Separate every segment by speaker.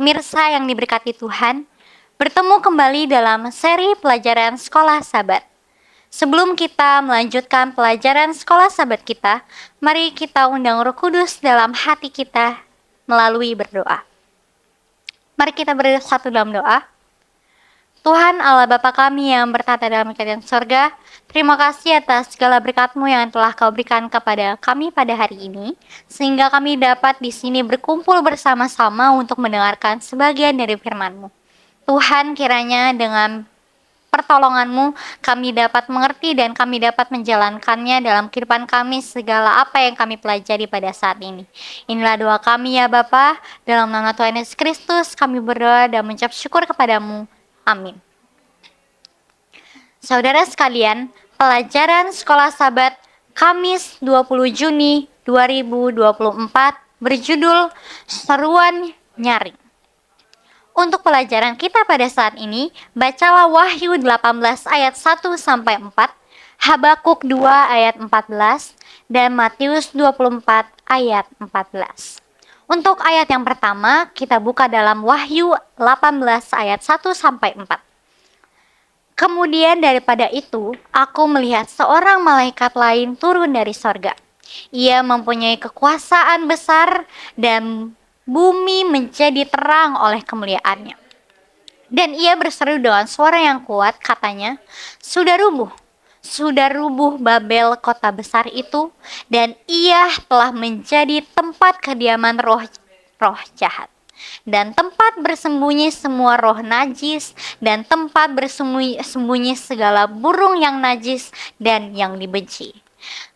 Speaker 1: pemirsa yang diberkati Tuhan, bertemu kembali dalam seri pelajaran Sekolah Sabat. Sebelum kita melanjutkan pelajaran Sekolah Sabat kita, mari kita undang Roh Kudus dalam hati kita melalui berdoa. Mari kita bersatu dalam doa. Tuhan Allah Bapa kami yang bertata dalam kerajaan sorga, terima kasih atas segala berkat-Mu yang telah Kau berikan kepada kami pada hari ini, sehingga kami dapat di sini berkumpul bersama-sama untuk mendengarkan sebagian dari firman-Mu. Tuhan, kiranya dengan pertolongan-Mu kami dapat mengerti dan kami dapat menjalankannya dalam kehidupan kami segala apa yang kami pelajari pada saat ini. Inilah doa kami ya Bapa, dalam nama Tuhan Yesus Kristus kami berdoa dan mengucap syukur kepadamu. Amin. Saudara sekalian, pelajaran Sekolah Sabat Kamis 20 Juni 2024 berjudul Seruan Nyaring. Untuk pelajaran kita pada saat ini, bacalah Wahyu 18 ayat 1 sampai 4, Habakuk 2 ayat 14 dan Matius 24 ayat 14. Untuk ayat yang pertama, kita buka dalam Wahyu 18 ayat 1 sampai 4. Kemudian daripada itu, aku melihat seorang malaikat lain turun dari sorga. Ia mempunyai kekuasaan besar dan bumi menjadi terang oleh kemuliaannya. Dan ia berseru dengan suara yang kuat, katanya, sudah rubuh Babel kota besar itu, dan ia telah menjadi tempat kediaman roh jahat, dan tempat bersembunyi semua roh najis, dan tempat bersembunyi segala burung yang najis dan yang dibenci.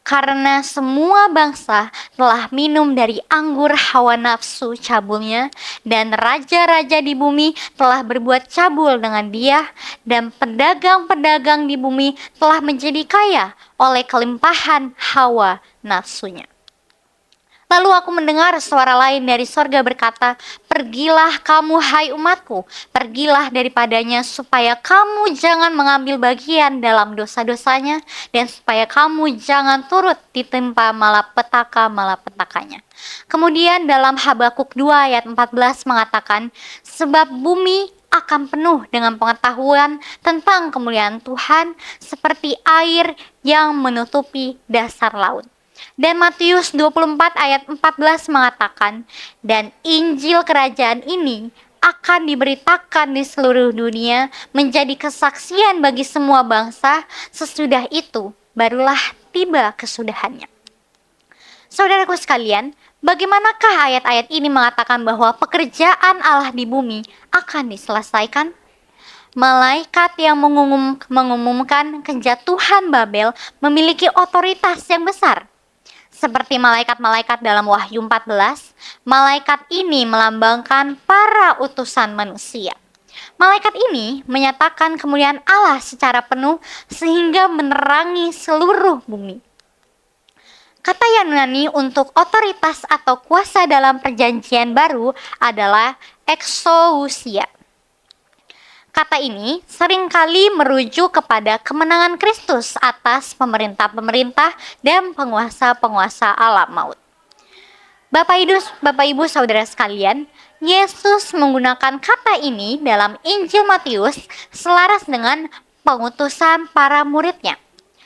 Speaker 1: Karena semua bangsa telah minum dari anggur hawa nafsu cabulnya, dan raja-raja di bumi telah berbuat cabul dengan dia, dan pedagang-pedagang di bumi telah menjadi kaya oleh kelimpahan hawa nafsunya. Lalu aku mendengar suara lain dari sorga berkata, pergilah kamu hai umatku, pergilah daripadanya supaya kamu jangan mengambil bagian dalam dosa-dosanya, dan supaya kamu jangan turut ditimpa malapetaka-malapetakanya. Kemudian dalam Habakuk 2 ayat 14 mengatakan, sebab bumi akan penuh dengan pengetahuan tentang kemuliaan Tuhan seperti air yang menutupi dasar laut. Dan Matius 24 ayat 14 mengatakan, dan Injil kerajaan ini akan diberitakan di seluruh dunia menjadi kesaksian bagi semua bangsa, sesudah itu barulah tiba kesudahannya. Saudaraku sekalian, bagaimanakah ayat-ayat ini mengatakan bahwa pekerjaan Allah di bumi akan diselesaikan? Malaikat yang mengumumkan kejatuhan Babel memiliki otoritas yang besar. Seperti malaikat-malaikat dalam Wahyu 14, malaikat ini melambangkan para utusan manusia. Malaikat ini menyatakan kemuliaan Allah secara penuh sehingga menerangi seluruh bumi. Kata Yunani untuk otoritas atau kuasa dalam perjanjian baru adalah exousia. Kata ini seringkali merujuk kepada kemenangan Kristus atas pemerintah-pemerintah dan penguasa-penguasa alam maut. Bapak Ibu saudara sekalian, Yesus menggunakan kata ini dalam Injil Matius selaras dengan pengutusan para muridnya.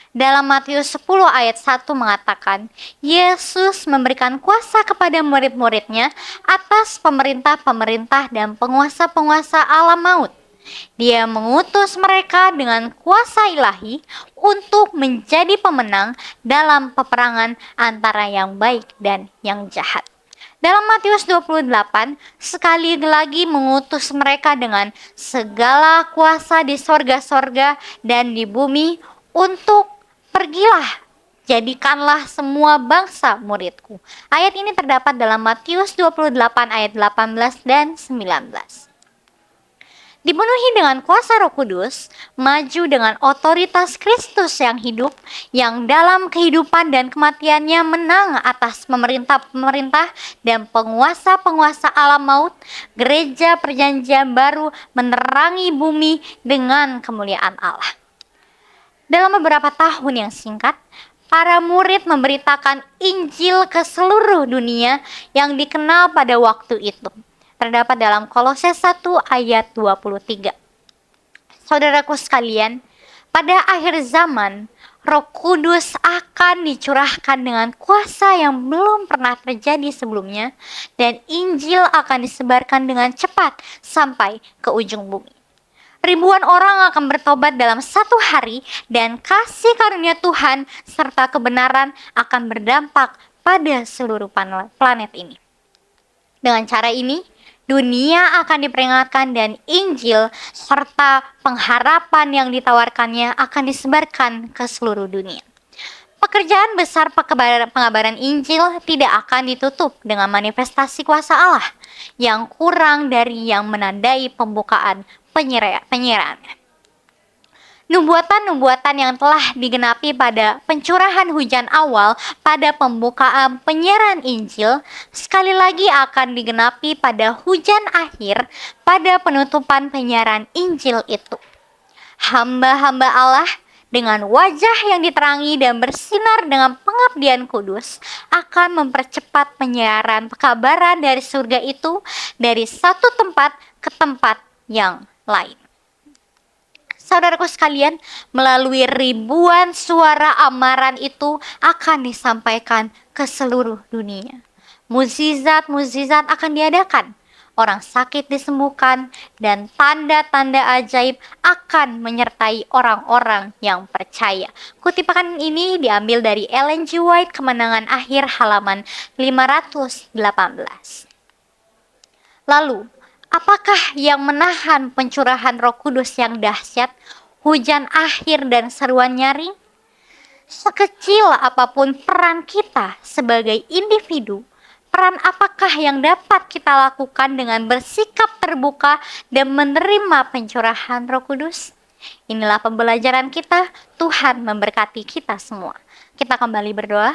Speaker 1: Dalam Matius 10 ayat 1 mengatakan, Yesus memberikan kuasa kepada murid-muridnya atas pemerintah-pemerintah dan penguasa-penguasa alam maut. Dia mengutus mereka dengan kuasa ilahi untuk menjadi pemenang dalam peperangan antara yang baik dan yang jahat. Dalam Matius 28, sekali lagi mengutus mereka dengan segala kuasa di sorga-sorga dan di bumi untuk pergilah, jadikanlah semua bangsa muridku. Ayat ini terdapat dalam Matius 28 ayat 18 dan 19. Dipenuhi dengan kuasa Roh Kudus, maju dengan otoritas Kristus yang hidup, yang dalam kehidupan dan kematiannya menang atas pemerintah-pemerintah dan penguasa-penguasa alam maut, gereja perjanjian baru menerangi bumi dengan kemuliaan Allah. Dalam beberapa tahun yang singkat, para murid memberitakan Injil ke seluruh dunia yang dikenal pada waktu itu. terdapat dalam Kolose 1 ayat 23. Saudaraku sekalian, pada akhir zaman, Roh Kudus akan dicurahkan dengan kuasa yang belum pernah terjadi sebelumnya, dan Injil akan disebarkan dengan cepat sampai ke ujung bumi. Ribuan orang akan bertobat dalam satu hari, dan kasih karunia Tuhan serta kebenaran akan berdampak pada seluruh planet ini. Dengan cara ini, dunia akan diperingatkan dan Injil serta pengharapan yang ditawarkannya akan disebarkan ke seluruh dunia. Pekerjaan besar pengabaran Injil tidak akan ditutup dengan manifestasi kuasa Allah yang kurang dari yang menandai pembukaan penyerahan. Nubuatan-nubuatan yang telah digenapi pada pencurahan hujan awal pada pembukaan penyiaran Injil sekali lagi akan digenapi pada hujan akhir pada penutupan penyiaran Injil itu. Hamba-hamba Allah dengan wajah yang diterangi dan bersinar dengan pengabdian kudus akan mempercepat penyiaran kabaran dari surga itu dari satu tempat ke tempat yang lain. Saudaraku sekalian, melalui ribuan suara amaran itu akan disampaikan ke seluruh dunia. Mukjizat-mukjizat akan diadakan, orang sakit disembuhkan, dan tanda-tanda ajaib akan menyertai orang-orang yang percaya. Kutipan ini diambil dari Ellen G. White, Kemenangan Akhir, halaman 518. Lalu, apakah yang menahan pencurahan Roh Kudus yang dahsyat, hujan akhir dan seruan nyaring? Sekecil apapun peran kita sebagai individu, peran apakah yang dapat kita lakukan dengan bersikap terbuka dan menerima pencurahan Roh Kudus? Inilah pembelajaran kita. Tuhan memberkati kita semua. Kita kembali berdoa.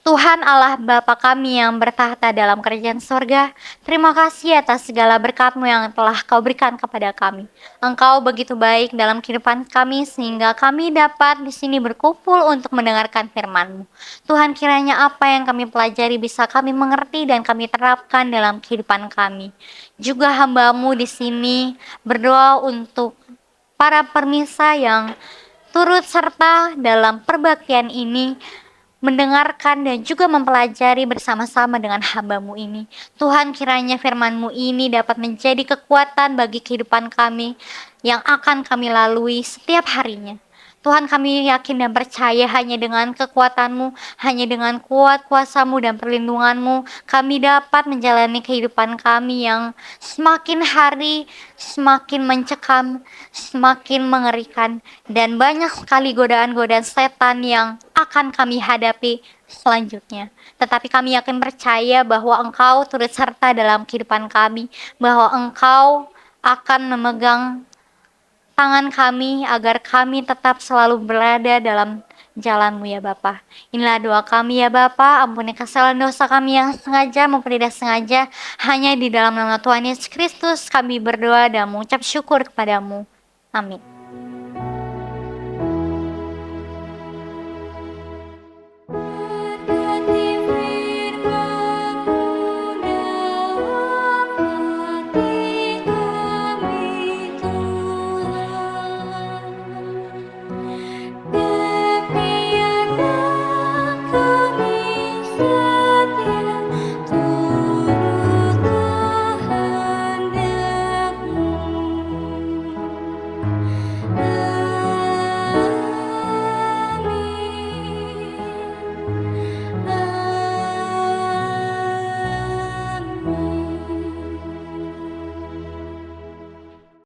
Speaker 1: Tuhan Allah Bapa kami yang bertahta dalam kerajaan sorga, terima kasih atas segala berkat-Mu yang telah Kau berikan kepada kami. Engkau begitu baik dalam kehidupan kami sehingga kami dapat di sini berkumpul untuk mendengarkan firman-Mu. Tuhan, kiranya apa yang kami pelajari bisa kami mengerti dan kami terapkan dalam kehidupan kami. Juga hamba-Mu di sini berdoa untuk para permisa yang turut serta dalam perbaktian ini, mendengarkan dan juga mempelajari bersama-sama dengan hamba-Mu ini. Tuhan, kiranya firman-Mu ini dapat menjadi kekuatan bagi kehidupan kami yang akan kami lalui setiap harinya. Tuhan, kami yakin dan percaya hanya dengan kekuatan-Mu, hanya dengan kuat kuasa-Mu dan perlindungan-Mu, kami dapat menjalani kehidupan kami yang semakin hari semakin mencekam, semakin mengerikan, dan banyak sekali godaan-godaan setan yang akan kami hadapi selanjutnya. Tetapi kami yakin percaya bahwa Engkau turut serta dalam kehidupan kami, bahwa Engkau akan memegang tangan kami agar kami tetap selalu berada dalam jalan-Mu ya Bapa. Inilah doa kami ya Bapa, ampuni kesalahan dosa kami yang sengaja maupun tidak sengaja. Hanya di dalam nama Tuhan Yesus Kristus kami berdoa dan mengucap syukur kepadamu. Amin.